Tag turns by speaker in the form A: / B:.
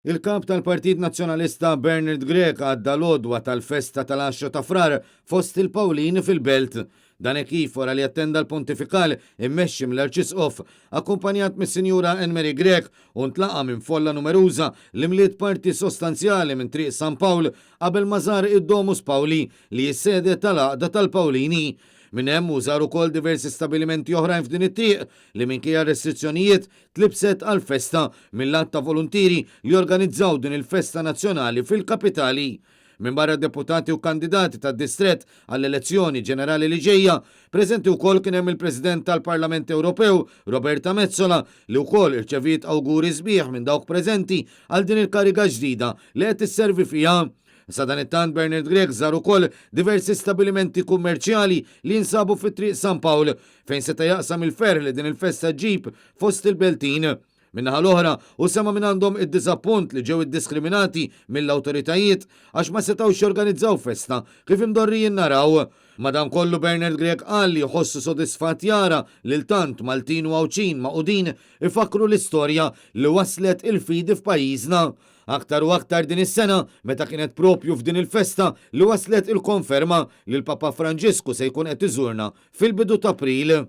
A: Il-kap tal-Partit Nazzjonalista Bernard Grek għadda l-odwa tal-festa tal-10 ta' frar fost il-Pawlin fil-Belt. Dan kif wara li attenda l-pontifikal immexxi mill-Arċisqof akkumpanjat mis-Sinjura Anne-Marie Grek u ntlaqa minn folla numeruża li mliet parti sostanzjali minn triq San Pawl qabel ma żar id-Domus Pawli li jissede tal-għaqda tal-Pawlini. Minn hemm użar ukoll diversi stabilimenti oħrajn f'din it-triq li minkejja restrizzjonijiet tlibset għal festa mill-att ta' volontiri li organizzaw din il-festa nazzjonali fil-kapitali. Minn barra deputati u kandidati tad-distrett għall-elezzjoni ġenerali li ġejja, preżenti wkoll kien hemm il-President tal-Parlament Ewropew Roberta Mezzola li wkoll irċevit awguri sbieħ minn dawk preżenti għal din il-kariga ġdida li qed isservi fiha. Sa dan it-tant Bernard Grek żar ukoll diversi stabilimenti kummerċjali li jinsabu fit-triq San Pawl fejn seta' jaqsam il-ferħ li din il-festa ġib fost il-Beltin. Minnaħa l-oħra u sema minn għandhom id-disappunt li ġew iddiskriminati mill-awtoritajiet għax ma setawx jorganizzaw festa kif imdorrijin naraw. Madankollu Bernard Grek qal li jħossu sodisfatt jara lil tant Maltin u Awċin maqudin ifakru l-istorja li waslet il-fidi f'pajjiżna. Aktar u aktar din is-sena meta kienet propju f'din il-festa li waslet il-konferma li l-Papa Franġisku se jkun qed iżurna fil-bidu ta' April.